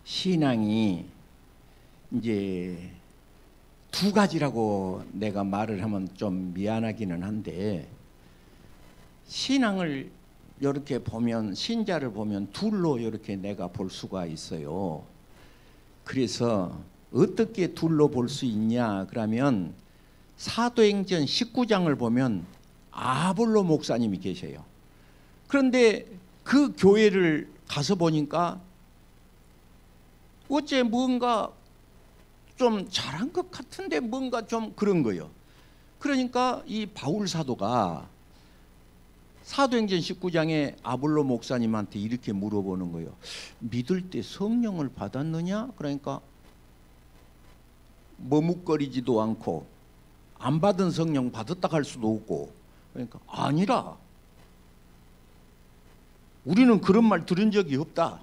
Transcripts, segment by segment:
신앙이 이제 두 가지라고 내가 말을 하면 좀 미안하기는 한데, 신앙을 이렇게 보면, 신자를 보면 둘로 이렇게 내가 볼 수가 있어요. 그래서 어떻게 둘로 볼 수 있냐 그러면, 사도행전 19장을 보면 아볼로 목사님이 계셔요. 그런데 그 교회를 가서 보니까 어째 뭔가 좀 잘한 것 같은데 뭔가 좀 그런 거예요. 그러니까 이 바울 사도가 사도행전 19장에 아볼로 목사님한테 이렇게 물어보는 거예요. 믿을 때 성령을 받았느냐? 그러니까 머뭇거리지도 않고, 안 받은 성령 받았다 할 수도 없고, 그러니까 아니라 우리는 그런 말 들은 적이 없다.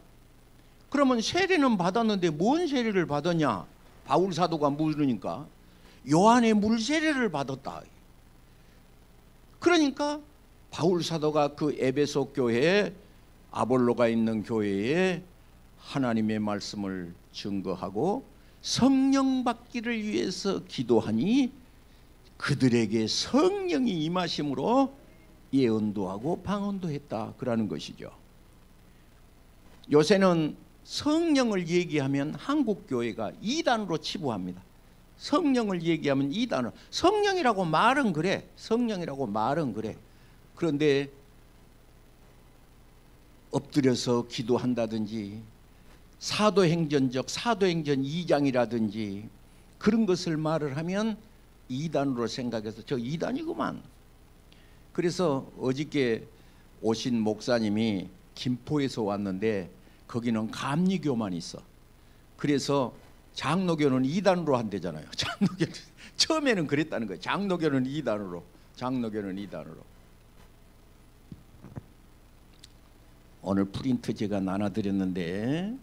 그러면 세례는 받았는데 뭔 세례를 받았냐? 바울 사도가 물으니까 요한의 물 세례를 받았다. 그러니까 바울 사도가 그 에베소 교회에, 아볼로가 있는 교회에 하나님의 말씀을 증거하고 성령 받기를 위해서 기도하니 그들에게 성령이 임하심으로 예언도 하고 방언도 했다, 그러는 것이죠. 요새는 성령을 얘기하면 한국 교회가 이단으로 치부합니다. 성령을 얘기하면 이단으로, 성령이라고 말은 그래, 성령이라고 말은 그래. 그런데 엎드려서 기도한다든지 사도행전적 사도행전 2장이라든지 그런 것을 말을 하면 이단으로 생각해서 저 이단이구만. 그래서 어저께 오신 목사님이 김포에서 왔는데 거기는 감리교만 있어. 그래서 장로교는 이단으로 한대잖아요. 장로교는 처음에는 그랬다는 거예요. 장로교는 이단으로, 장로교는 이단으로. 오늘 프린트 제가 나눠드렸는데,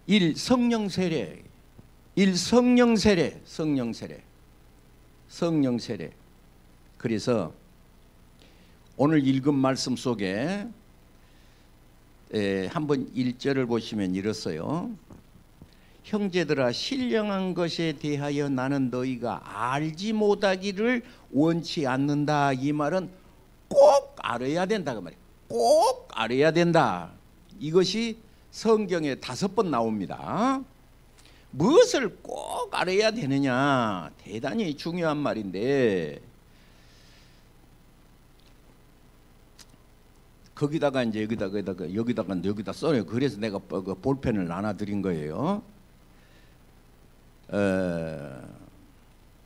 1. 성령 세례, 1. 성령 세례, 성령 세례, 성령 세례. 그래서 오늘 읽은 말씀 속에 한번 1절을 보시면 이렇어요. 형제들아, 신령한 것에 대하여 나는 너희가 알지 못하기를 원치 않는다. 이 말은 꼭 알아야 된다 그 말이에요. 꼭 알아야 된다. 이것이 성경에 5번 나옵니다. 무엇을 꼭 알아야 되느냐, 대단히 중요한 말인데, 거기다가 이제 여기다가 써요. 그래서 내가 그 볼펜을 나눠드린 거예요.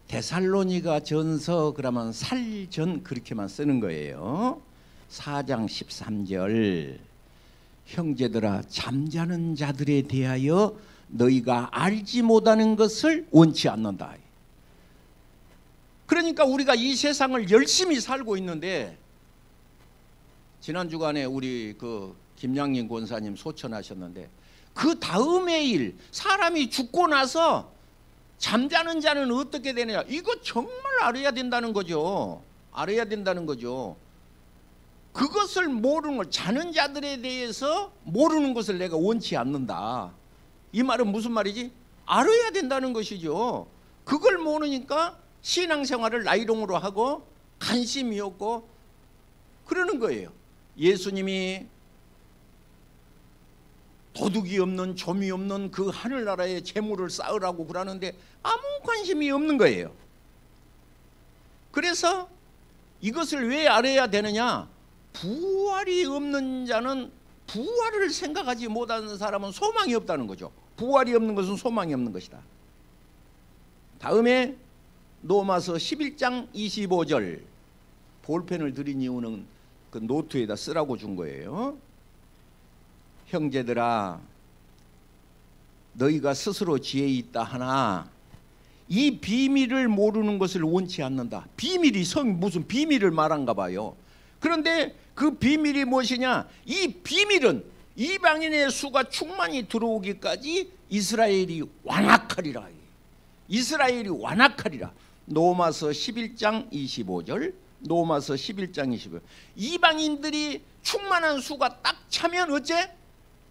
데살로니가 전서 그러면 살전 그렇게만 쓰는 거예요. 4장 13절, 형제들아, 잠자는 자들에 대하여 너희가 알지 못하는 것을 원치 않는다. 그러니까 우리가 이 세상을 열심히 살고 있는데, 지난 주간에 우리 그 김양림 권사님 소천하셨는데, 그 다음의 일, 사람이 죽고 나서 잠자는 자는 어떻게 되느냐, 이거 정말 알아야 된다는 거죠. 알아야 된다는 거죠. 그것을 모르는 걸, 자는 자들에 대해서 모르는 것을 내가 원치 않는다. 이 말은 무슨 말이지? 알아야 된다는 것이죠. 그걸 모르니까 신앙생활을 나이롱으로 하고 관심이 없고 그러는 거예요. 예수님이 도둑이 없는, 좀이 없는 그 하늘나라의 재물을 쌓으라고 그러는데 아무 관심이 없는 거예요. 그래서 이것을 왜 알아야 되느냐? 부활이 없는 자는, 부활을 생각하지 못하는 사람은 소망이 없다는 거죠. 부활이 없는 것은 소망이 없는 것이다. 다음에 로마서 11장 25절, 볼펜을 드린 이유는 그 노트에다 쓰라고 준 거예요. 형제들아, 너희가 스스로 지혜 있다 하나 이 비밀을 모르는 것을 원치 않는다. 비밀이 무슨 비밀을 말한가 봐요. 그런데 그 비밀이 무엇이냐? 이 비밀은 이방인의 수가 충만히 들어오기까지 이스라엘이 완악하리라. 이스라엘이 완악하리라. 로마서 11장 25절, 로마서 11장 25절. 이방인들이 충만한 수가 딱 차면 어째?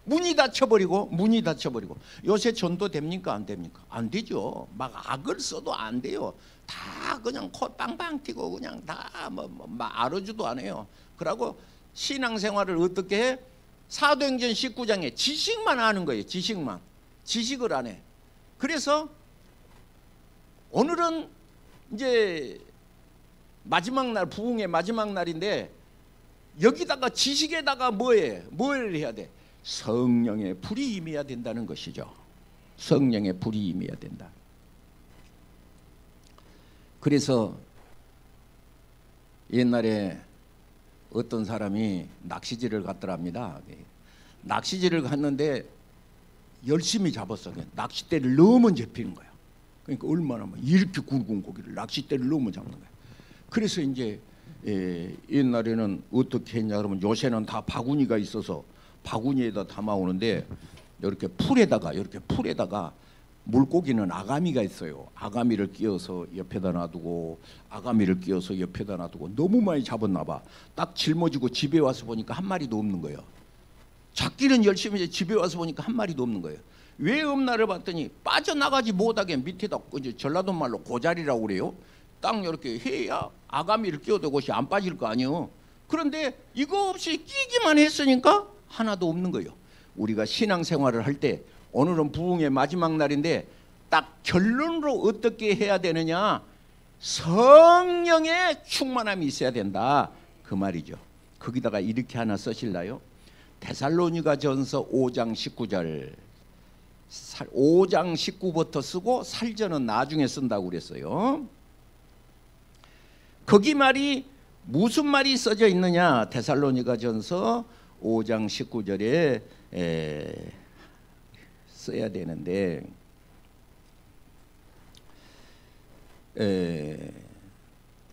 문이 닫혀버리고 요새 전도 됩니까? 안 됩니까? 안 되죠. 막 악을 써도 안 돼요. 다 그냥 코 빵빵 튀고 그냥 다 알아주도 안 해요. 그러고 신앙생활을 어떻게 해? 사도행전 19장에 지식만 하는 거예요. 지식을 안 해. 그래서 오늘은 이제 마지막 날, 부흥의 마지막 날인데 여기다가 지식에다가 뭘 해야 돼? 성령의 불이 임해야 된다는 것이죠. 성령의 불이 임해야 된다. 그래서 옛날에 어떤 사람이 낚시질을 갔더랍니다. 낚시질을 갔는데 열심히 잡았어. 낚싯대를 너무 잡히는 거야. 그러니까 얼마나 이렇게 굵은 고기를 낚싯대를 너무 잡는 거야. 그래서 이제 옛날에는 어떻게 했냐 그러면 요새는 다 바구니가 있어서 바구니에다 담아오는데 이렇게 풀에다가 물고기는 아가미가 있어요. 아가미를 끼워서 옆에다 놔두고 너무 많이 잡았나 봐. 딱 짊어지고 집에 와서 보니까 한 마리도 없는 거예요. 잡기는 열심히 이제 집에 와서 보니까 한 마리도 없는 거예요. 왜 없나를 봤더니 빠져나가지 못하게 밑에다 이제 전라도 말로 고자리라고 그래요. 딱 이렇게 해야 아가미를 끼워도 곳이 안 빠질 거 아니에요. 그런데 이거 없이 끼기만 했으니까 하나도 없는 거예요. 우리가 신앙생활을 할 때 오늘은 부흥의 마지막 날인데 딱 결론으로 어떻게 해야 되느냐? 성령의 충만함이 있어야 된다 그 말이죠. 거기다가 이렇게 하나 쓰실라요? 데살로니가전서 5장 19절 5장 19부터 쓰고 살전은 나중에 쓴다고 그랬어요. 거기 말이 무슨 말이 써져 있느냐? 데살로니가전서 5장 19절에 써야 되는데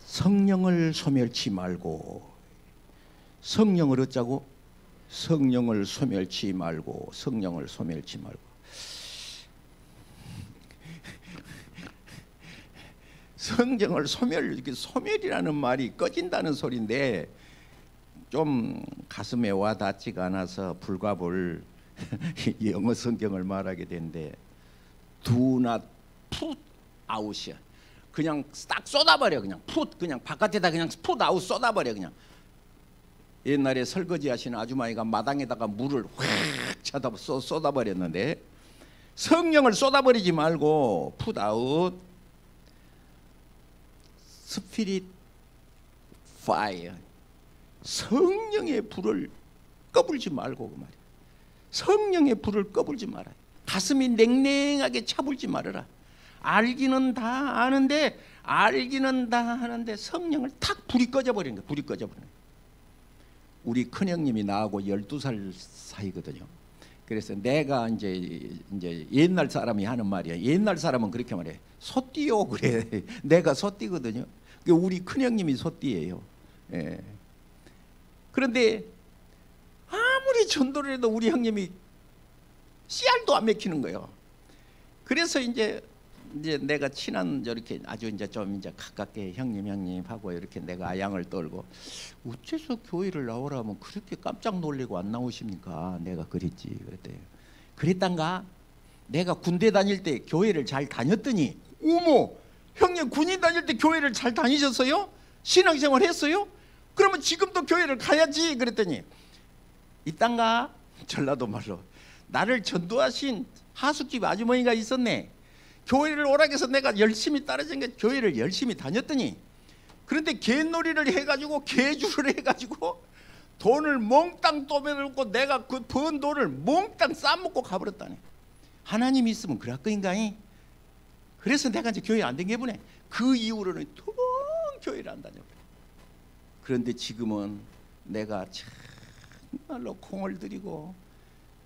성령을 소멸치 말고 성령을 어쩌고? 성령을 소멸치 말고 성령을 소멸이라는 말이 꺼진다는 소리인데 좀 가슴에 와 닿지가 않아서 불가볼 영어 성경을 말하게 되는데 do not put out이야. 그냥 딱 쏟아버려. 그냥 바깥에다 그냥 put out 쏟아버려. 그냥 옛날에 설거지 하시는 아주머니가 마당에다가 물을 확 쏟아버렸는데 성령을 쏟아버리지 말고 put out spirit fire 성령의 불을 꺼불지 말고 그 말이야. 성령의 불을 꺼불지 말아요. 가슴이 냉랭하게 차불지 말아라. 알기는 다 아는데 성령을 탁 불이 꺼져버리는 거야. 불이 꺼져버리는 거야. 우리 큰형님이 나하고 12살 사이거든요. 그래서 내가 이제 옛날 사람이 하는 말이야. 옛날 사람은 그렇게 말해. 소띠요 그래. 내가 소띠거든요. 우리 큰형님이 소띠예요. 예. 그런데 아무리 전도를 해도 우리 형님이 씨알도 안 맥히는 거예요. 그래서 이제 내가 친한 저렇게 아주 이제 좀 이제 가깝게 형님 하고 이렇게 내가 아양을 떨고 어째서 교회를 나오라면 그렇게 깜짝 놀래고 안 나오십니까? 내가 그랬지. 그랬대요. 그랬단가? 내가 군대 다닐 때 교회를 잘 다녔더니 어머 형님 군인 다닐 때 교회를 잘 다니셨어요? 신앙생활 했어요? 그러면 지금도 교회를 가야지. 그랬더니 이딴가? 전라도 말로 나를 전도하신 하숙집 아주머니가 있었네. 교회를 오라고 해서 내가 열심히 따라진 게 교회를 열심히 다녔더니 그런데 개놀이를 해가지고 개주를 해가지고 돈을 몽땅 떠매놓고 내가 그 번 돈을 몽땅 싸먹고 가버렸다네. 하나님이 있으면 그럴 거인가이? 그래서 내가 이제 교회 안 댕겨보네. 그 이후로는 통 교회를 안 다녀. 그런데 지금은 내가 정말로 콩을 들이고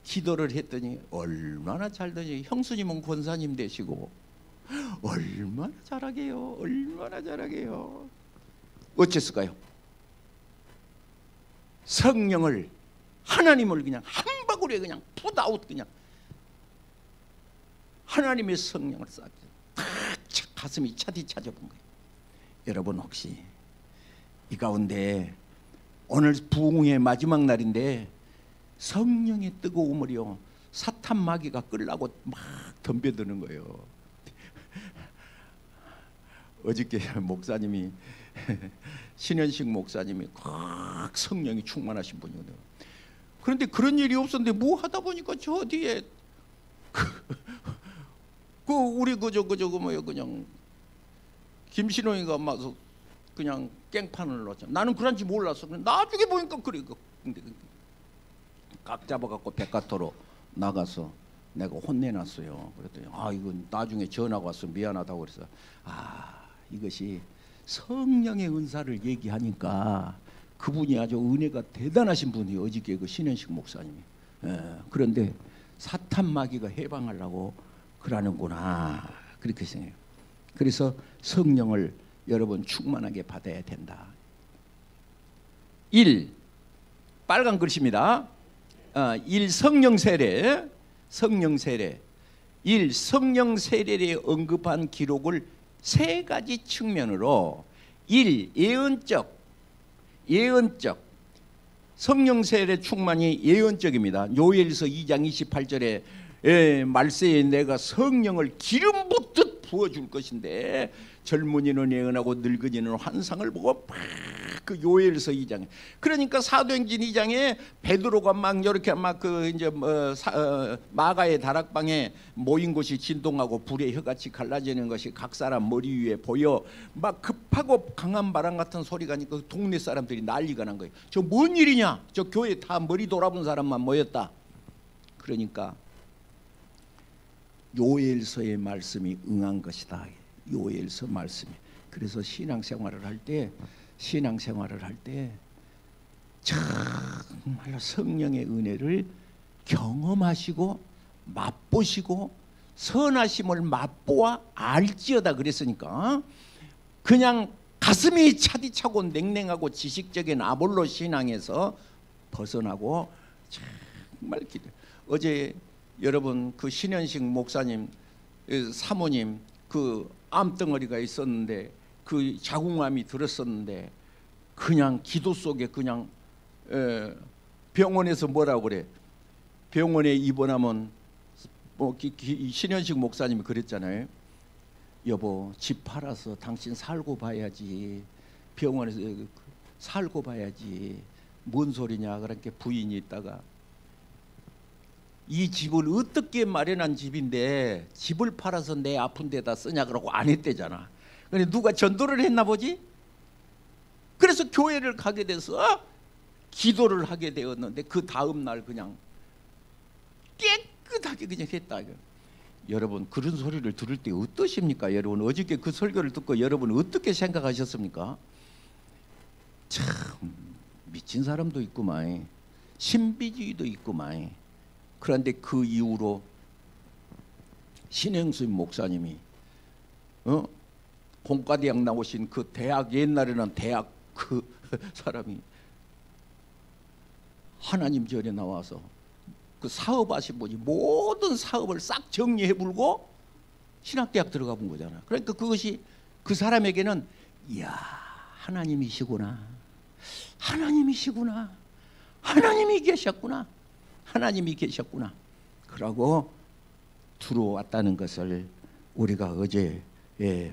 기도를 했더니 얼마나 잘 되니. 형수님은 권사님 되시고 얼마나 잘하게요. 어째서까요? 성령을 하나님을 그냥 한 바구리에 그냥 푸다웃 그냥 하나님의 성령을 싹 가슴이 차디차져본 거예요. 여러분 혹시 이 가운데 오늘 부흥의 마지막 날인데 성령의 뜨거움을요 사탄 마귀가 끌라고 막 덤벼드는 거예요. 어저께 목사님이 신현식 목사님이 꽉 성령이 충만하신 분이거든요. 그런데 그런 일이 없었는데 뭐 하다 보니까 저 뒤에 그 우리 저거 뭐요 그냥 김신호이가 와서 그냥 깽판을 넣었잖아. 나는 그런지 몰랐어. 나중에 보니까 그래. 근데 각 잡아갖고 백화토로 나가서 내가 혼내놨어요. 그랬더니 이건 나중에 전화가 와서 미안하다고 그래서 이것이 성령의 은사를 얘기하니까 그분이 아주 은혜가 대단하신 분이에요. 어저께 그 신현식 목사님이. 그런데 사탄 마귀가 해방하려고 그러는구나 그렇게 생각해요. 그래서 성령을 여러분 충만하게 받아야 된다. 1. 빨간 글씨입니다. 1. 성령 세례. 성령 세례. 1. 성령 세례에 언급한 기록을 세 가지 측면으로 1. 예언적 성령 세례 충만이 예언적입니다. 요엘서 2장 28절에 말세에 내가 성령을 기름 붓듯 부어줄 것인데 젊은이는 예언하고 늙은이는 환상을 보고 그 요엘서 2장에 그러니까 사도행전 2장에 베드로가 막 이렇게 막 그 이제 마가의 다락방에 모인 곳이 진동하고 불의 혀같이 갈라지는 것이 각 사람 머리 위에 보여 막 급하고 강한 바람 같은 소리가 나니까 동네 사람들이 난리가 난 거예요. 저 뭔 일이냐? 저 교회 다 머리 돌아본 사람만 모였다. 그러니까 요엘서의 말씀이 응한 것이다. 요엘서 말씀이. 그래서 신앙생활을 할 때 정말 성령의 은혜를 경험하시고 맛보시고 선하심을 맛보아 알지어다 그랬으니까 그냥 가슴이 차디차고 냉랭하고 지식적인 아볼로 신앙에서 벗어나고 정말 어제 여러분 그 신현식 목사님 사모님 그 암덩어리가 있었는데 그 자궁암이 들었었는데 그냥 기도 속에 그냥 병원에서 뭐라고 그래 병원에 입원하면 뭐 신현식 목사님이 그랬잖아요. 여보 집 팔아서 당신 살고 봐야지 병원에서 살고 봐야지 뭔 소리냐 그렇게 부인이 있다가 이 집을 어떻게 마련한 집인데 집을 팔아서 내 아픈 데다 쓰냐 그러고 안 했대잖아. 근데 누가 전도를 했나 보지? 그래서 교회를 가게 돼서 기도를 하게 되었는데 그 다음 날 그냥 깨끗하게 그냥 했다. 여러분 그런 소리를 들을 때 어떠십니까? 여러분 어저께 그 설교를 듣고 여러분 어떻게 생각하셨습니까? 참 미친 사람도 있구만 신비주의도 있구만. 그런데 그 이후로 신행수임 목사님이 공과대학 나오신 그 대학 옛날에는 대학 그 사람이 하나님 절에 나와서 그 사업하신 분이 모든 사업을 싹 정리해 불고 신학대학 들어가 본 거잖아. 그러니까 그것이 그 사람에게는 이야 하나님이시구나 하나님이시구나 하나님이 계셨구나 하나님이 계셨구나 그러고 들어왔다는 것을 우리가 어제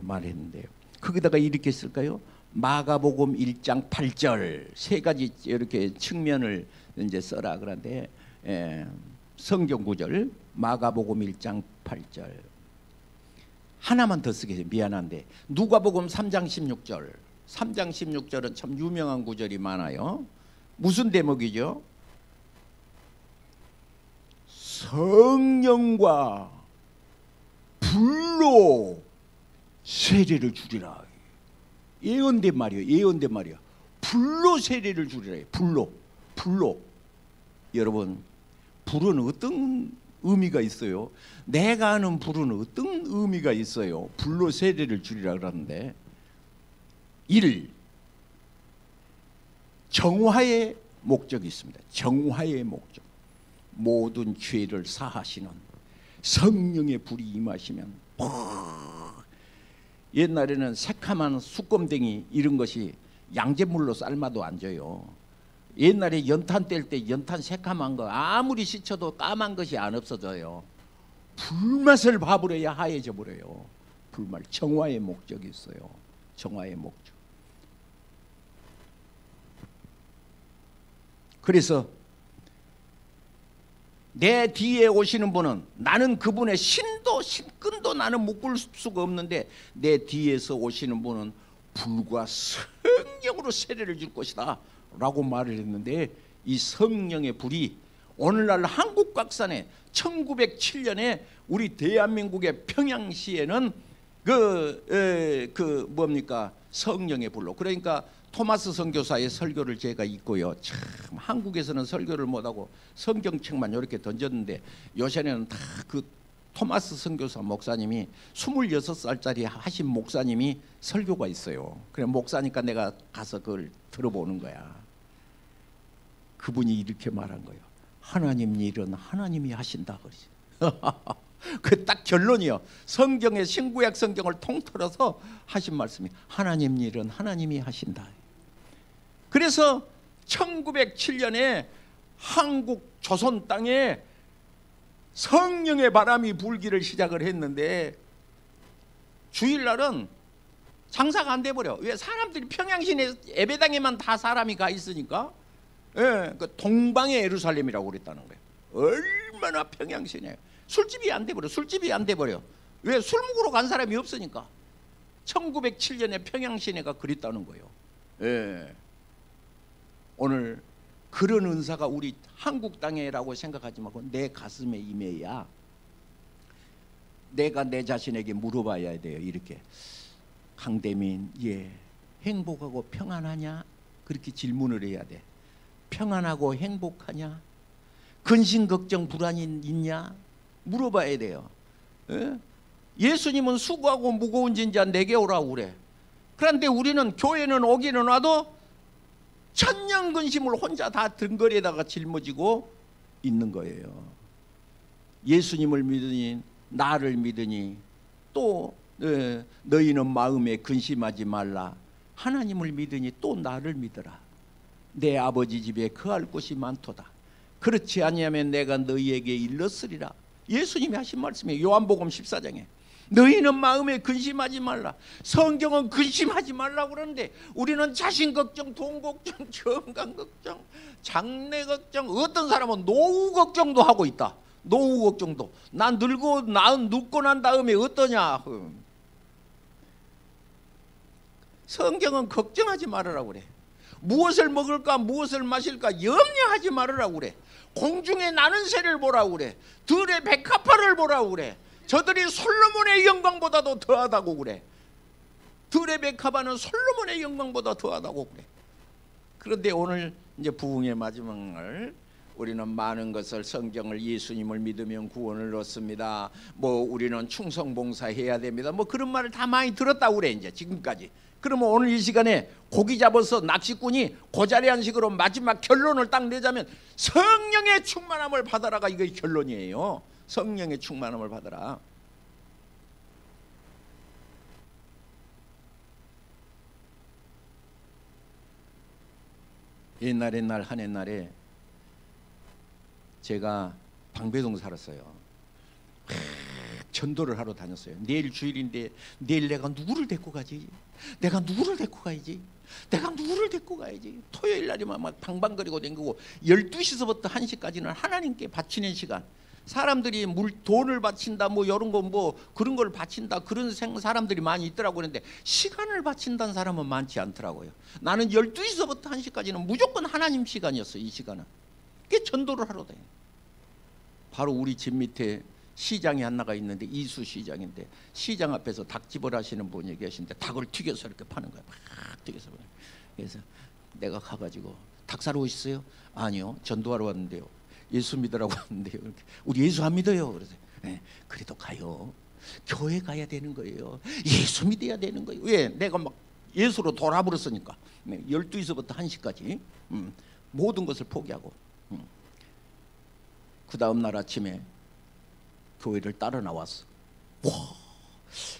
말했는데요. 거기다가 이렇게 쓸까요? 마가복음 1장 8절 세 가지 이렇게 측면을 이제 써라 그런데 성경 구절 마가복음 1장 8절 하나만 더 쓰겠습니다. 미안한데 누가복음 3장 16절 3장 16절은 참 유명한 구절이 많아요. 무슨 대목이죠? 성령과 불로 세례를 주리라. 예언된 말이에요. 예언된 말이야. 불로 세례를 주리라. 불로. 여러분 불은 어떤 의미가 있어요? 내가 아는 불은 어떤 의미가 있어요? 불로 세례를 주리라 그러는데 1. 정화의 목적이 있습니다. 정화의 목적. 모든 죄를 사하시는 성령의 불이 임하시면 옛날에는 새카만 수검댕이 이런 것이 양잿물로 삶아도 안 져요. 옛날에 연탄 뗄 때 연탄 새까만 거 아무리 씻혀도 까만 것이 안 없어져요. 불맛을 봐버려야 하얘져 버려요. 불맛. 정화의 목적이 있어요. 정화의 목적. 그래서 내 뒤에 오시는 분은 나는 그분의 신도 신근도 나는 묶을 수가 없는데 내 뒤에서 오시는 분은 불과 성령으로 세례를 줄 것이다 라고 말을 했는데, 이 성령의 불이 오늘날 한국각산에 1907년에 우리 대한민국의 평양시에는 뭡니까 성령의 불로, 그러니까 토마스 선교사의 설교를 제가 읽고요. 참 한국에서는 설교를 못하고 성경책만 이렇게 던졌는데 요새는 다 그 토마스 선교사 목사님이 26살짜리 하신 목사님이 설교가 있어요. 그래 목사니까 내가 가서 그걸 들어보는 거야. 그분이 이렇게 말한 거예요. 하나님 일은 하나님이 하신다 그러지. 그 딱 결론이요. 성경의 신구약 성경을 통틀어서 하신 말씀이 하나님 일은 하나님이 하신다. 그래서 1907년에 한국 조선 땅에 성령의 바람이 불기를 시작을 했는데 주일날은 장사가 안 돼버려. 왜? 사람들이 평양시내 예배당에만 다 사람이 가 있으니까. 예, 그 동방의 예루살렘이라고 그랬다는 거예요. 얼마나 평양시내 술집이 안 돼버려. 술집이 안 돼버려. 왜? 술 먹으러 간 사람이 없으니까. 1907년에 평양시내가 그랬다는 거예요. 예. 오늘 그런 은사가 우리 한국 땅에라고 생각하지 말고 내 가슴에 임해야 내가 내 자신에게 물어봐야 돼요. 이렇게 강대민, 예, 행복하고 평안하냐? 그렇게 질문을 해야 돼. 평안하고 행복하냐? 근심 걱정 불안이 있냐? 물어봐야 돼요. 예? 예수님은 수고하고 무거운 진자 내게 오라고 그래. 그런데 우리는 교회는 오기는 와도 천년 근심을 혼자 다 등거리에다가 짊어지고 있는 거예요. 예수님을 믿으니 나를 믿으니 또 너희는 마음에 근심하지 말라. 하나님을 믿으니 또 나를 믿어라. 내 아버지 집에 거할 곳이 많도다. 그렇지 아니하면 내가 너희에게 일렀으리라. 예수님이 하신 말씀이에요. 요한복음 14장에 너희는 마음에 근심하지 말라. 성경은 근심하지 말라고 그러는데 우리는 자신 걱정, 돈 걱정, 건강 걱정, 장래 걱정, 어떤 사람은 노후 걱정도 하고 있다. 노후 걱정도. 난 늙고 난 다음에 어떠냐. 성경은 걱정하지 말으라고 그래. 무엇을 먹을까 무엇을 마실까 염려하지 말으라고 그래. 공중에 나는 새를 보라고 그래. 들의 백합화를 보라고 그래. 저들이 솔로몬의 영광보다도 더하다고 그래. 들의 백합화는 솔로몬의 영광보다 더하다고 그래. 그런데 오늘 이제 부흥의 마지막 날 우리는 많은 것을 성경을 예수님을 믿으면 구원을 얻습니다. 뭐 우리는 충성봉사해야 됩니다. 뭐 그런 말을 다 많이 들었다고 그래 이제 지금까지. 그러면 오늘 이 시간에 고기 잡아서 낚시꾼이 고자리한식으로 마지막 결론을 딱 내자면 성령의 충만함을 받아라가 이게 결론이에요. 성령의 충만함을 받아라. 옛날에 한 해날에 제가 방배동 살았어요. 전도를 하러 다녔어요. 내일 주일인데 내일 내가 누구를 데리고 가지? 내가 누구를 데리고 가야지? 내가 누구를 데리고 가야지? 토요일 날이면 막 방방거리고 댕기고 12시서부터 1시까지는 하나님께 바치는 시간. 사람들이 돈을 바친다 뭐 이런 거 뭐 그런 걸 바친다 그런 사람들이 많이 있더라고. 그런데 시간을 바친다는 사람은 많지 않더라고요. 나는 12시서부터 1시까지는 무조건 하나님 시간이었어. 이 시간은. 그게 전도를 하러 다녀. 바로 우리 집 밑에 시장이 하나가 있는데 이수 시장인데 시장 앞에서 닭집을 하시는 분이 계신데 닭을 튀겨서 이렇게 파는 거야. 막 튀겨서. 그래서 내가 가가지고 닭 사러 오셨어요? 아니요, 전도하러 왔는데요. 예수 믿으라고 왔는데요. 우리 예수 안 믿어요. 그래서 네, 그래도 가요. 교회 가야 되는 거예요. 예수 믿어야 되는 거예요. 왜? 내가 막 예수로 돌아버렸으니까. 12시부터 1시까지 모든 것을 포기하고 그 다음 날 아침에 교회를 따라 나왔어. 와,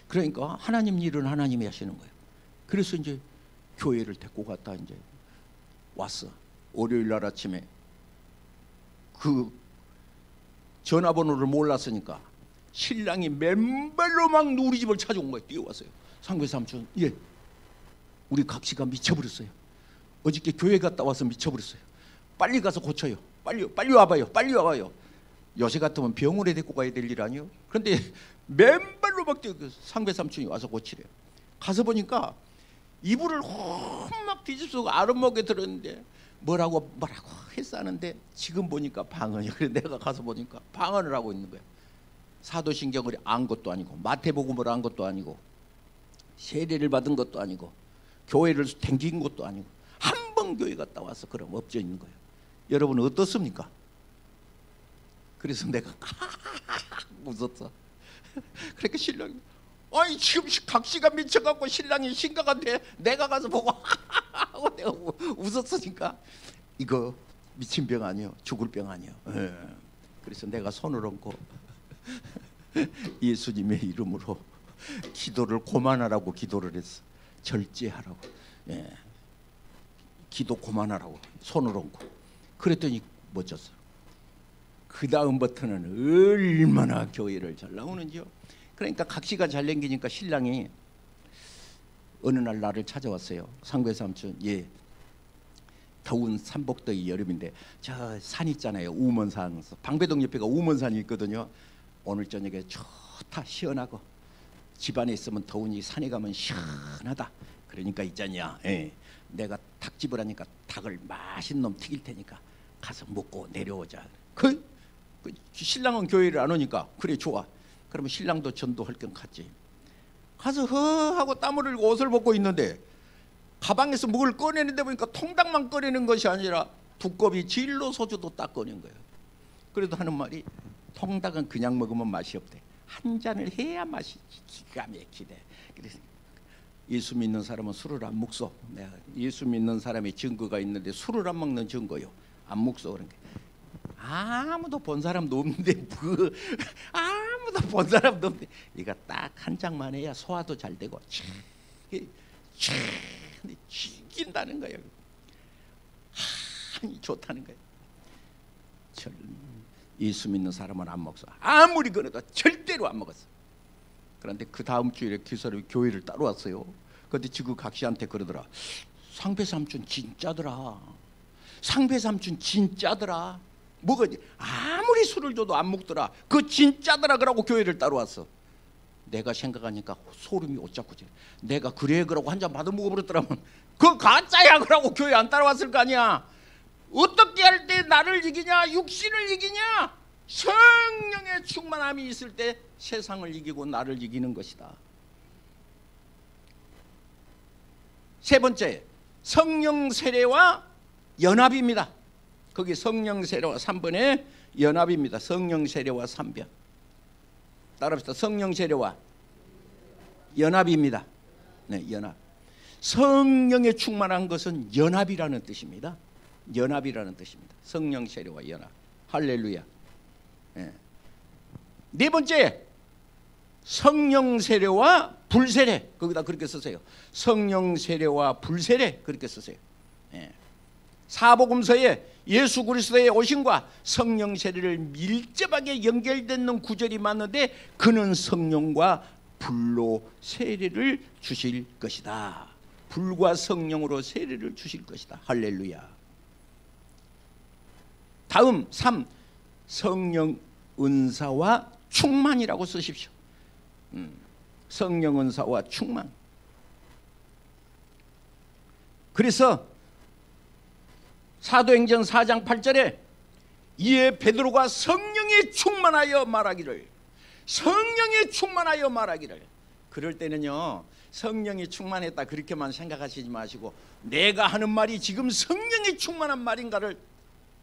그러니까 하나님 일은 하나님이 하시는 거예요. 그래서 이제 교회를 데리고 갔다 이제 왔어. 월요일 날 아침에 그 전화번호를 몰랐으니까 신랑이 맨발로 막 우리 집을 찾아온 거예요. 뛰어왔어요. 상배 삼촌, 예, 우리 각시가 미쳐버렸어요. 어저께 교회 갔다 와서 미쳐버렸어요. 빨리 가서 고쳐요. 빨리 와봐요. 빨리 와봐요. 요새 같으면 병원에 데리고 가야 될 일 아니요? 그런데 맨발로 막 뛰어 상배 삼촌이 와서 고치래요. 가서 보니까 이불을 막 뒤집어서 아랫목에 들었는데 뭐라고 했었는데 지금 보니까 방언이야. 그래 내가 가서 보니까 방언을 하고 있는 거야. 사도신경을 안 것도 아니고 마태복음을 안 것도 아니고 세례를 받은 것도 아니고 교회를 댕긴 것도 아니고 한 번 교회 갔다 와서 그럼 엎져 있는 거예요. 여러분 어떻습니까? 그래서 내가 웃었어. 그러니까 신랑이 아니 지금 각시가 미쳐갖고 신랑이 심각한데 내가 가서 보고 하고 내가 웃었으니까 이거 미친 병 아니요, 죽을 병 아니요. 그래서 내가 손을 얹고 예수님의 이름으로 기도를 고만하라고 기도를 했어. 절제하라고. 예. 기도 고만하라고 손을 얹고 그랬더니 멋졌어. 그 다음부터는 얼마나 교회를 잘 나오는지요. 그러니까 각시가 잘 생기니까 신랑이 어느 날 나를 찾아왔어요. 상배 삼촌, 예, 더운 삼복더위 여름인데 저 산 있잖아요. 우먼산. 방배동 옆에가 우먼산이 있거든요. 오늘 저녁에 좋다, 시원하고 집안에 있으면 더우니 산에 가면 시원하다. 그러니까 있잖냐, 예, 내가 닭집을 하니까 닭을 맛있는 놈 튀길 테니까 가서 먹고 내려오자. 그 신랑은 교회를 안 오니까 그래 좋아. 그러면 신랑도 전도할 겸 갔지. 가서 하고 땀을 흘리고 옷을 벗고 있는데 가방에서 뭘 꺼내는데 보니까 통닭만 꺼내는 것이 아니라 두꺼비 진로 소주도 딱 꺼낸 거예요. 그래도 하는 말이 통닭은 그냥 먹으면 맛이 없대. 한 잔을 해야 맛이 기가 막히대. 그래서 예수 믿는 사람은 술을 안 먹소. 내가 예수 믿는 사람의 증거가 있는데 술을 안 먹는 증거요. 안 먹소. 그런 게 아무도 본 사람도 없는데 아무도 본 사람도 없는데 이거 딱 한 장만 해야 소화도 잘 되고 죽인다는 거예요. 아니 좋다는 거예요. 예수 믿는 사람은 안 먹어. 아무리 그래도 절대로 안 먹었어. 그런데 그 다음 주일에 기사로 교회를 따로 왔어요. 그런데 지금 각시한테 그러더라. 상배 삼촌 진짜더라. 상배 삼촌 진짜더라. 뭐가 아무리 술을 줘도 안 먹더라. 그 진짜더라 그러고 교회를 따로 왔어. 내가 생각하니까 소름이 옷잡고지. 내가 그래 그러고 한 잔 받아 먹어버렸더라면 그 가짜야 그러고 교회 안 따라왔을 거 아니야. 어떻게 할 때 나를 이기냐, 육신을 이기냐. 성령의 충만함이 있을 때 세상을 이기고 나를 이기는 것이다. 세 번째, 성령 세례와 연합입니다. 거기 성령 세례와 3번에 연합입니다. 성령 세례와 3번. 따라합시다. 성령 세례와 연합입니다. 네, 연합. 성령에 충만한 것은 연합이라는 뜻입니다. 연합이라는 뜻입니다. 성령 세례와 연합. 할렐루야. 네. 네 번째, 성령 세례와 불세례. 거기다 그렇게 쓰세요. 성령 세례와 불세례 그렇게 쓰세요. 네. 사복음서에 예수 그리스도의 오심과 성령 세례를 밀접하게 연결되는 구절이 많은데 그는 성령과 불로 세례를 주실 것이다. 불과 성령으로 세례를 주실 것이다. 할렐루야. 다음 3. 성령 은사와 충만이라고 쓰십시오. 성령 은사와 충만. 그래서 사도행전 4장 8절에 이에 베드로가 성령에 충만하여 말하기를, 성령에 충만하여 말하기를. 그럴 때는요, 성령이 충만했다 그렇게만 생각하시지 마시고 내가 하는 말이 지금 성령이 충만한 말인가를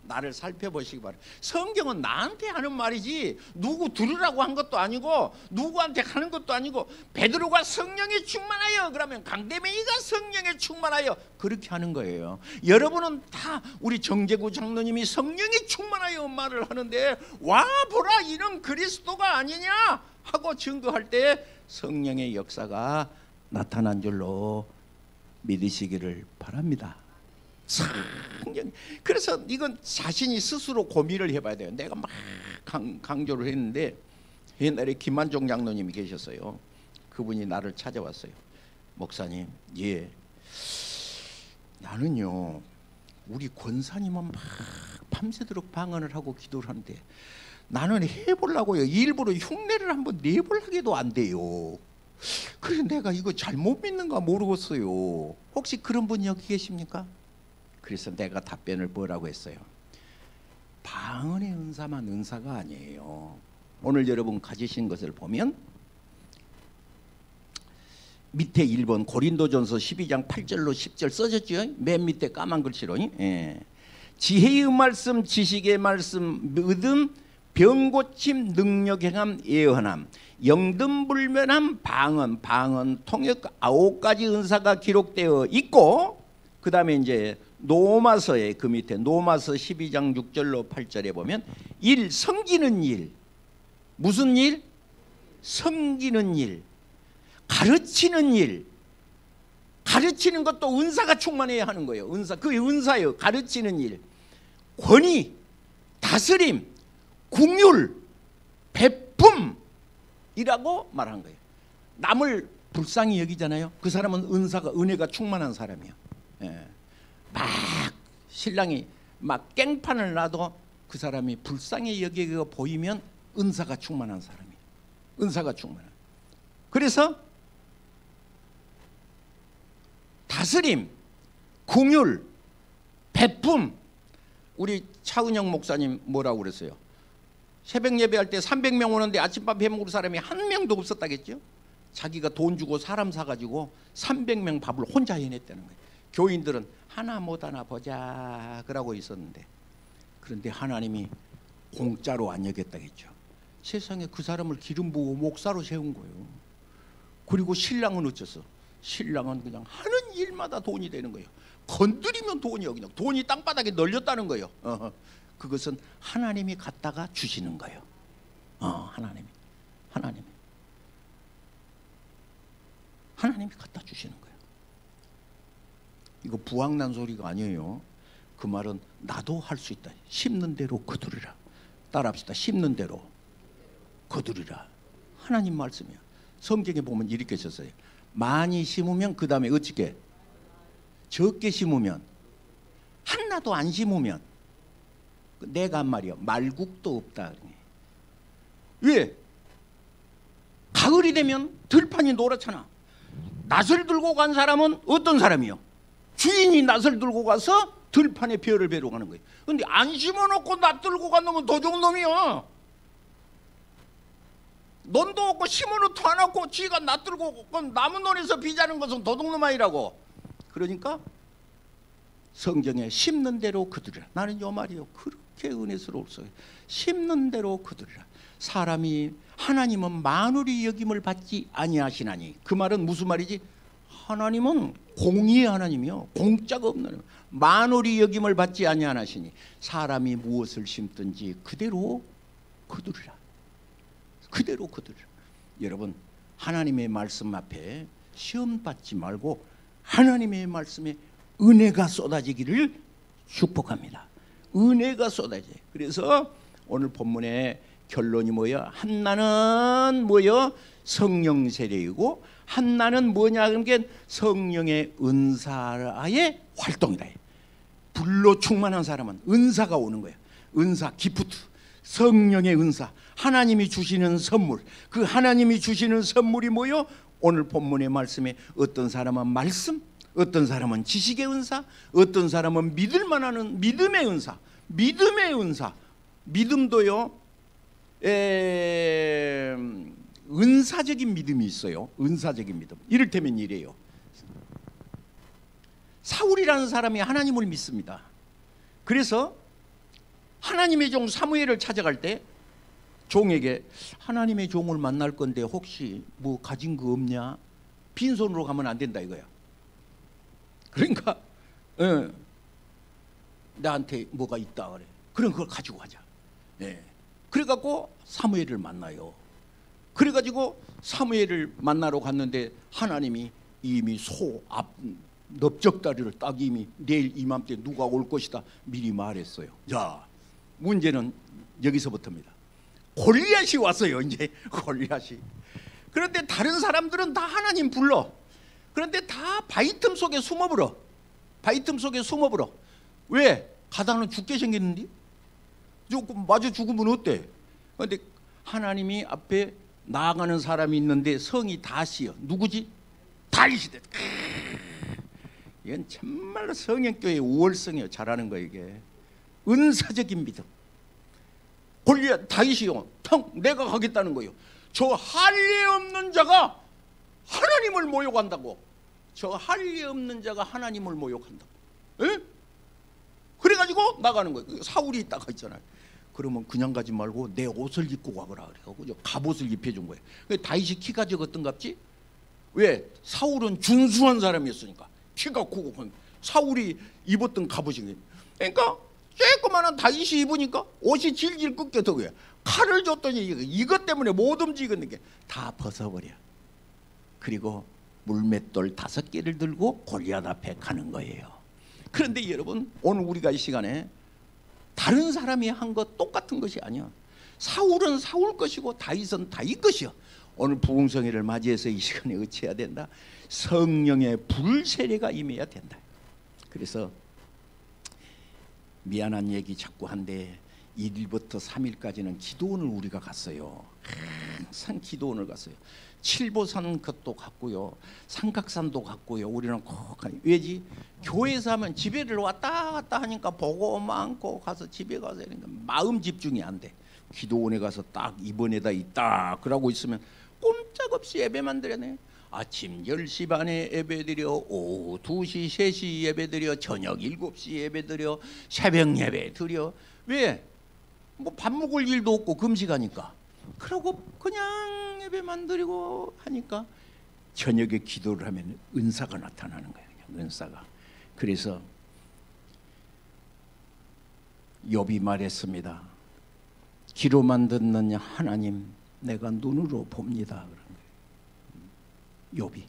나를 살펴보시기 바랍니다. 성경은 나한테 하는 말이지 누구 들으라고 한 것도 아니고 누구한테 하는 것도 아니고 베드로가 성령에 충만하여 그러면 강대명이가 성령에 충만하여 그렇게 하는 거예요. 여러분은 다 우리 정재구 장로님이 성령에 충만하여 말을 하는데 와 보라 이런 그리스도가 아니냐 하고 증거할 때 성령의 역사가 나타난 줄로 믿으시기를 바랍니다. 성령. 그래서 이건 자신이 스스로 고민을 해봐야 돼요. 내가 막 강조를 했는데 옛날에 김만종 장로님이 계셨어요. 그분이 나를 찾아왔어요. 목사님, 예, 나는요 우리 권사님은 막 밤새도록 방언을 하고 기도를 하는데 나는 해보려고요 일부러 흉내를 한번 내보려고도 안 돼요. 그래서 내가 이거 잘못 믿는가 모르겠어요. 혹시 그런 분 여기 계십니까? 그래서 내가 답변을 뭐라고 했어요? 방언의 은사만 은사가 아니에요. 오늘 여러분 가지신 것을 보면 밑에 1번 고린도전서 12장 8절로 10절 써졌죠. 맨 밑에 까만 글씨로. 예. 지혜의 말씀, 지식의 말씀, 믿음, 병고침, 능력 행함, 예언함, 영등불면함, 방언, 통역 9가지 은사가 기록되어 있고, 그 다음에 이제 노마서의 그 밑에 노마서 12장 6절로 8절에 보면 일, 섬기는 일. 무슨 일? 섬기는 일. 가르치는 일. 가르치는 것도 은사가 충만해야 하는 거예요. 은사, 그게 은사예요. 가르치는 일. 권위, 다스림, 궁율, 베품이라고 말한 거예요. 남을 불쌍히 여기잖아요. 그 사람은 은사가, 은혜가 충만한 사람이에요. 예. 막 신랑이 막 깽판을 놔도 그 사람이 불쌍히 여기가 보이면 은사가 충만한 사람이에요. 은사가 충만한. 그래서 다스림, 궁율, 베품. 우리 차은영 목사님 뭐라고 그랬어요? 새벽 예배할 때 300명 오는데 아침밥 해먹을 사람이 한 명도 없었다겠죠? 자기가 돈 주고 사람 사가지고 300명 밥을 혼자 해냈다는 거예요. 교인들은 하나 못 하나 보자 그러고 있었는데, 그런데 하나님이 공짜로 안 여겼다겠죠. 세상에 그 사람을 기름 부어 목사로 세운 거예요. 그리고 신랑은 어째서? 신랑은 그냥 하는 일마다 돈이 되는 거예요. 건드리면 돈이요. 그냥 돈이 땅바닥에 널렸다는 거예요. 그것은 하나님이 갖다가 주시는 거예요. 하나님이 갖다 주시는 거예요. 이거 부황난 소리가 아니에요. 그 말은 나도 할 수 있다. 심는 대로 거두리라. 따라합시다. 심는 대로 거두리라. 하나님 말씀이야. 성경에 보면 이렇게 썼어요. 많이 심으면 그 다음에 어떻게? 적게 심으면, 하나도 안 심으면, 내가 한 말이요, 말국도 없다. 왜? 가을이 되면 들판이 노랗잖아. 낫을 들고 간 사람은 어떤 사람이요? 주인이 낫을 들고 가서 들판에 벼를 베러 가는 거예요. 근데 안 심어놓고 낫 들고 간 놈은 도둑놈이야. 논도 없고 심어놓도 안 하고 지가 낫 들고 남은 논에서 비자는 것은 도둑놈 아니라고. 그러니까 성경에 심는 대로 거두리라. 나는 요 말이요 그렇게 은혜스러웠어요. 심는 대로 거두리라. 사람이, 하나님은 만울이 여김을 받지 아니하시나니. 그 말은 무슨 말이지? 하나님은 공의의 하나님이요, 공짜가 없는 하나님. 만울이 여김을 받지 아니하시니 사람이 무엇을 심든지 그대로 거두리라. 그대로 거두리라. 여러분, 하나님의 말씀 앞에 시험 받지 말고 하나님의 말씀에 은혜가 쏟아지기를 축복합니다. 은혜가 쏟아져요. 그래서 오늘 본문의 결론이 뭐야? 한나는 뭐요? 성령 세례이고, 한나는 뭐냐? 그러니까 성령의 은사의 활동이다. 불로 충만한 사람은 은사가 오는 거예요. 은사, 기프트, 성령의 은사, 하나님이 주시는 선물. 그 하나님이 주시는 선물이 뭐요? 오늘 본문의 말씀에 어떤 사람은 말씀, 어떤 사람은 지식의 은사, 어떤 사람은 믿을만 하는 믿음의 은사. 믿음의 은사, 믿음도요 은사적인 믿음이 있어요. 은사적인 믿음. 이를테면 이래요. 사울이라는 사람이 하나님을 믿습니다. 그래서 하나님의 종 사무엘을 찾아갈 때 종에게 하나님의 종을 만날 건데 혹시 뭐 가진 거 없냐? 빈손으로 가면 안 된다 이거야. 그러니까 나한테 뭐가 있다 그래. 그럼 그걸 가지고 가자. 그래갖고 사무엘을 만나요. 그래가지고 사무엘을 만나러 갔는데 하나님이 이미 넓적다리를 딱 이미 내일 이맘때 누가 올 것이다 미리 말했어요. 자, 문제는 여기서부터입니다. 골리앗이 왔어요. 이제 골리앗이. 그런데 다른 사람들은 다 하나님 불러. 그런데 다 바위 틈 속에 숨어버려. 바위 틈 속에 숨어버려. 왜? 가다는 죽게 생겼는데? 마저 죽으면 어때? 그런데 하나님이 앞에 나아가는 사람이 있는데 성이 다시요. 누구지? 다윗이다. 이건 정말로 성령교회 우월성이요. 잘하는 거 이게. 은사적인 믿음. 골리앗 다윗이요. 텅 내가 가겠다는 거예요. 저 할례 없는 자가 하나님을 모욕한다고. 저 할례 없는 자가 하나님을 모욕한다고. 에? 그래가지고 나가는 거예요. 사울이 딱 있잖아요. 그러면 그냥 가지 말고 내 옷을 입고 가거라 그래가지고 갑옷을 입혀준 거예요. 다윗이 키가 적었던갑지? 왜? 사울은 준수한 사람이었으니까 키가 크고 사울이 입었던 갑옷이. 그러니까 조그마한 다윗이 입으니까 옷이 질질 꺾여. 왜? 칼을 줬더니 이것 때문에 못 움직이는 게 다 벗어버려. 그리고 물맷돌 5개를 들고 골리앗 앞에 가는 거예요. 그런데 여러분, 오늘 우리가 이 시간에 다른 사람이 한 것 똑같은 것이 아니야. 사울은 사울 것이고 다윗은 다윗 것이야. 오늘 부흥성회를 맞이해서 이 시간에 어찌해야 된다? 성령의 불세례가 임해야 된다. 그래서 미안한 얘기 자꾸 한데 1일부터 3일까지는 기도원을 우리가 갔어요. 항상 기도원을 갔어요. 칠보산 것도 갔고요, 삼각산도 갔고요. 우리는 꼭 가요. 왜지? 교회에서 하면 집에를 왔다 갔다 하니까 보고 많고 가서 집에 가서 이러니까 마음 집중이 안 돼. 기도원에 가서 딱 이번에다 있다 그러고 있으면 꼼짝없이 예배만 드려네. 아침 10시 반에 예배드려, 오후 2시 3시 예배드려, 저녁 7시 예배드려, 새벽 예배드려. 왜? 뭐 밥 먹을 일도 없고 금식하니까. 그러고 그냥 예배만 드리고 하니까 저녁에 기도를 하면 은사가 나타나는 거예요. 그냥 은사가. 그래서 욥이 말했습니다. 귀로만 듣는 하나님 내가 눈으로 봅니다. 그런 거예요. 욥이.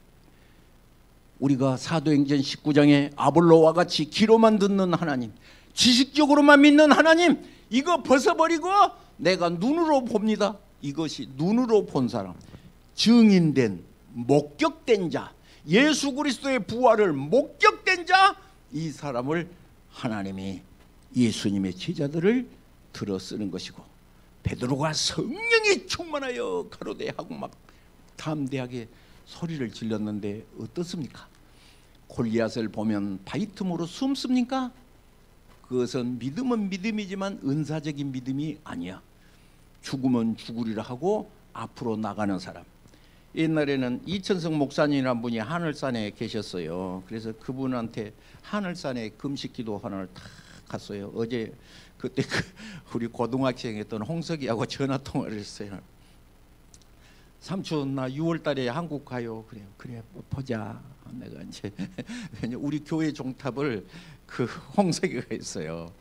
우리가 사도행전 19장에 아볼로와 같이 귀로만 듣는 하나님, 지식적으로만 믿는 하나님, 이거 벗어버리고 내가 눈으로 봅니다. 이것이 눈으로 본 사람, 증인된, 목격된 자, 예수 그리스도의 부활을 목격된 자, 이 사람을 하나님이 예수님의 제자들을 들어 쓰는 것이고, 베드로가 성령이 충만하여 가로대하고 막 담대하게 소리를 질렀는데 어떻습니까? 골리앗을 보면 바위 틈으로 숨습니까? 그것은 믿음은 믿음이지만 은사적인 믿음이 아니야. 죽으면 죽으리라 하고 앞으로 나가는 사람. 옛날에는 이천성 목사님이라는 분이 하늘산에 계셨어요. 그래서 그분한테 하늘산에 금식기도 하나를 탁 갔어요. 어제 그때 우리 고등학생이었던 홍석이하고 전화통화를 했어요. 삼촌 나 6월달에 한국 가요. 그래요. 그래 보자. 내가 이제 우리 교회 종탑을 그 홍석이가 했어요.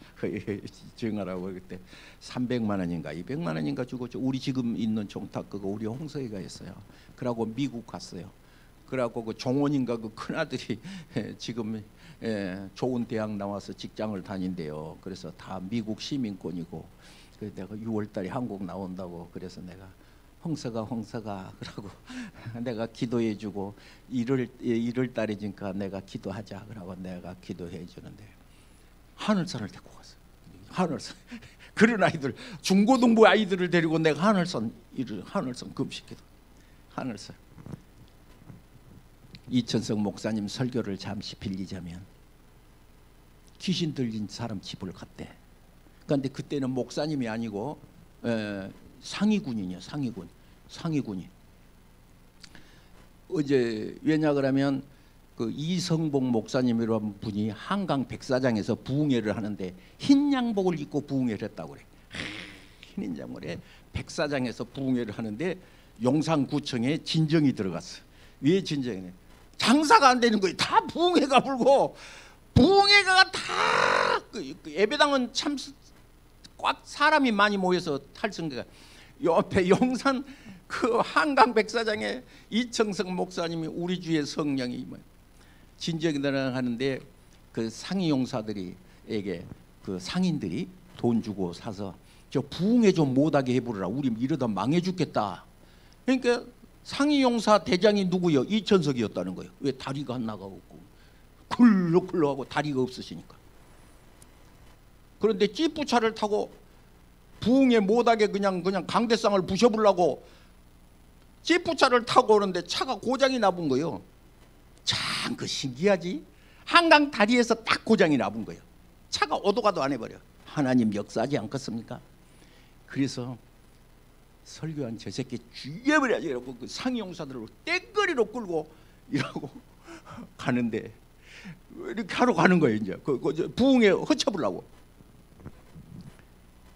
주행하라고. 그때 300만 원인가 200만 원인가 주고 우리 지금 있는 종탑 그거 우리 홍석이가 했어요. 그러고 미국 갔어요. 그래갖고 그 종원인가 그 큰 아들이 지금 좋은 대학 나와서 직장을 다닌대요. 그래서 다 미국 시민권이고. 그래서 내가 6월달에 한국 나온다고. 그래서 내가 홍서가 그러고 내가 기도해주고 1월 달이니까 내가 기도하자 그러고 내가 기도해 주는데 하늘산을 데리고 갔어요. 하늘산. 그런 아이들, 중고등부 아이들을 데리고 내가 하늘산 금식기도. 하늘산. 이천성 목사님 설교를 잠시 빌리자면 귀신 들린 사람 집을 갔대. 그런데 그때는 목사님이 아니고 상위군이냐, 상위군이. 어제 왜냐 그러면 그 이성복 목사님이라는 분이 한강 백사장에서 부흥회를 하는데 흰 양복을 입고 부흥회를 했다고 그래. 흰 양복에 백사장에서 부흥회를 하는데 용산구청에 진정이 들어갔어. 왜 진정이네? 장사가 안 되는 거예요. 다 부흥회가 불고 부흥회가 다 예배당은 참 꽉 사람이 많이 모여서 탈승대가 옆에 용산 그 한강 백사장에 이청석 목사님이 우리 주의 성령이 진정이라 하는데 그 상위용사들이에게 그 상인들이 돈 주고 사서 저 부흥회 좀 못하게 해보라. 우리 이러다 망해 죽겠다. 그러니까 상위용사 대장이 누구요? 이천석이었다는 거예요. 왜 다리가 하나가 없고 굴러굴러하고 다리가 없으시니까. 그런데 찌푸차를 타고 부흥회 못하게 그냥 강대상을 부셔보려고 찌푸차를 타고 오는데 차가 고장이 나본 거예요. 참 그 신기하지. 한강 다리에서 딱 고장이 나본 거예요. 차가 오도 가도 안 해버려. 하나님 역사하지 않겠습니까? 그래서 설교한 저 새끼 죽여버려야지 이러고 그 상용사들을 떼거리로 끌고 이러고 가는데 이렇게 하러 가는 거예요. 이제 그 부흥에 허쳐보려고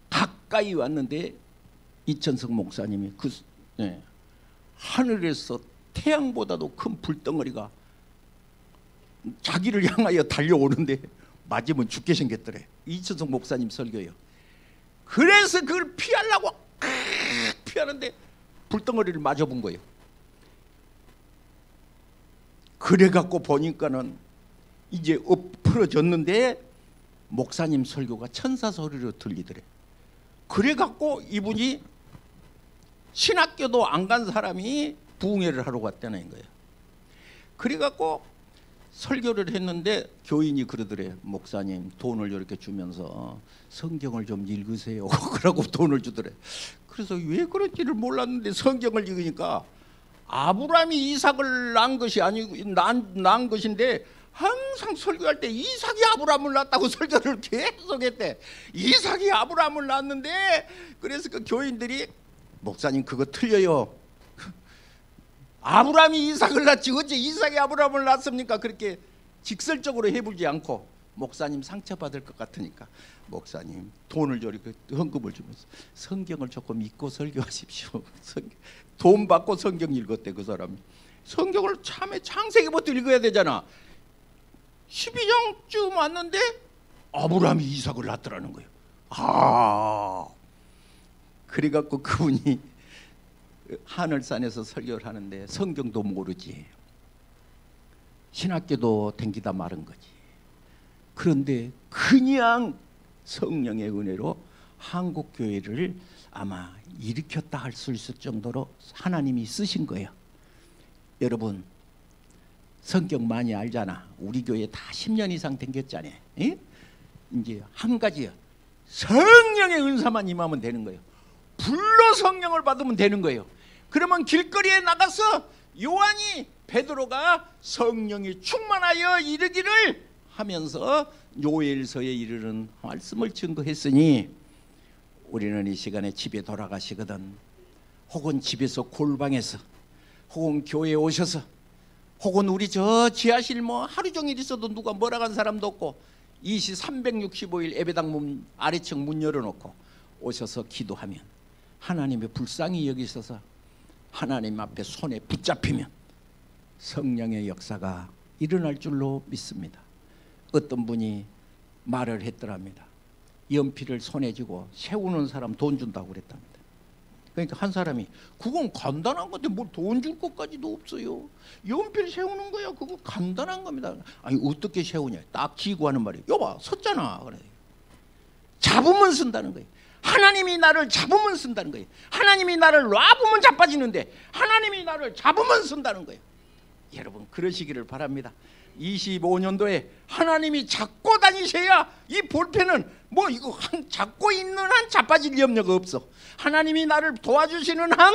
가까이 왔는데 이천석 목사님이 하늘에서 태양보다도 큰 불덩어리가 자기를 향하여 달려오는데 맞으면 죽게 생겼더래. 이천석 목사님 설교예요. 그래서 그걸 피하려고 피하는데 불덩어리를 맞아본 거예요. 그래갖고 보니까는 이제 엎어졌는데 목사님 설교가 천사 소리로 들리더래. 그래갖고 이분이 신학교도 안 간 사람이 부흥회를 하러 갔다는 거예요. 그래갖고 설교를 했는데 교인이 그러더래. 목사님 돈을 이렇게 주면서 성경을 좀 읽으세요. 그러고 돈을 주더래. 그래서 왜 그런지를 몰랐는데 성경을 읽으니까 아브라함이 이삭을 낳은 것이 아니고 낳은 것인데 항상 설교할 때 이삭이 아브라함을 낳았다고 설교를 계속했대. 이삭이 아브라함을 낳았는데 그래서 그 교인들이 목사님 그거 틀려요. 아브라함이 이삭을 낳지 어째 이삭이 아브라함을 낳습니까? 그렇게 직설적으로 해불지 않고 목사님 상처받을 것 같으니까 목사님 돈을 저렇게 헌금을 주면서 성경을 조금 읽고 설교하십시오. 돈 받고 성경 읽었대 그 사람이. 성경을 참에 창세기부터 읽어야 되잖아. 12장쯤 왔는데 아브라함이 이삭을 낳더라는 거예요. 그래갖고 그분이 하늘산에서 설교를 하는데 성경도 모르지 신학교도 댕기다 마른 거지. 그런데 그냥 성령의 은혜로 한국교회를 아마 일으켰다 할 수 있을 정도로 하나님이 쓰신 거예요. 여러분 성경 많이 알잖아. 우리 교회 다 10년 이상 댕겼잖아요. 예? 이제 한 가지요. 성령의 은사만 임하면 되는 거예요. 불로 성령을 받으면 되는 거예요. 그러면 길거리에 나가서 요한이 베드로가 성령이 충만하여 이르기를 하면서 요엘서에 이르는 말씀을 증거했으니 우리는 이 시간에 집에 돌아가시거든 혹은 집에서 골방에서 혹은 교회에 오셔서 혹은 우리 저 지하실 뭐 하루 종일 있어도 누가 뭐라 간 사람도 없고 365일 예배당 문 아래층 문 열어놓고 오셔서 기도하면 하나님의 불쌍히 여기셔서 하나님 앞에 손에 붙잡히면 성령의 역사가 일어날 줄로 믿습니다. 어떤 분이 말을 했더랍니다. 연필을 손에 쥐고 세우는 사람 돈 준다고 그랬답니다. 그러니까 한 사람이 그건 간단한 건데 뭘 돈 줄 것까지도 없어요. 연필 세우는 거야 그거 간단한 겁니다. 아니 어떻게 세우냐 딱 쥐고 하는 말이에요. 여봐 섰잖아. 그래. 잡으면 쓴다는 거예요. 하나님이 나를 잡으면 쓴다는 거예요. 하나님이 나를 놔보면 자빠지는데 하나님이 나를 잡으면 쓴다는 거예요. 여러분 그러시기를 바랍니다. 25년도에 하나님이 잡고 다니셔야 이 볼펜은 뭐 이거 잡고 있는 한 자빠질 염려가 없어. 하나님이 나를 도와주시는 한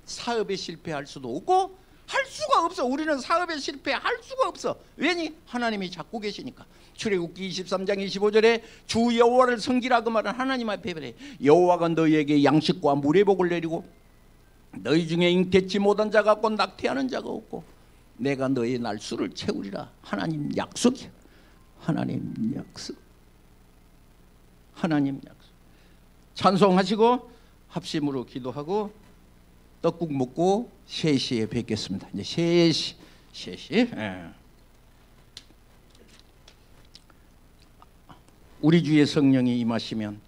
사업에 실패할 수도 없고 할 수가 없어. 우리는 사업에 실패할 수가 없어. 왜니? 하나님이 잡고 계시니까. 출애굽기 23장 25절에 주 여호와를 섬기라 그 말은 하나님 앞에 그래. 여호와가 너희에게 양식과 물의 복을 내리고 너희 중에 잉태치 못한 자가 없고 낙태하는 자가 없고 내가 너희 날수를 채우리라. 하나님 약속이야. 하나님 약속. 하나님 약속. 찬송하시고 합심으로 기도하고 떡국 먹고 3시에 뵙겠습니다. 이제 3시. 예. 우리 주의 성령이 임하시면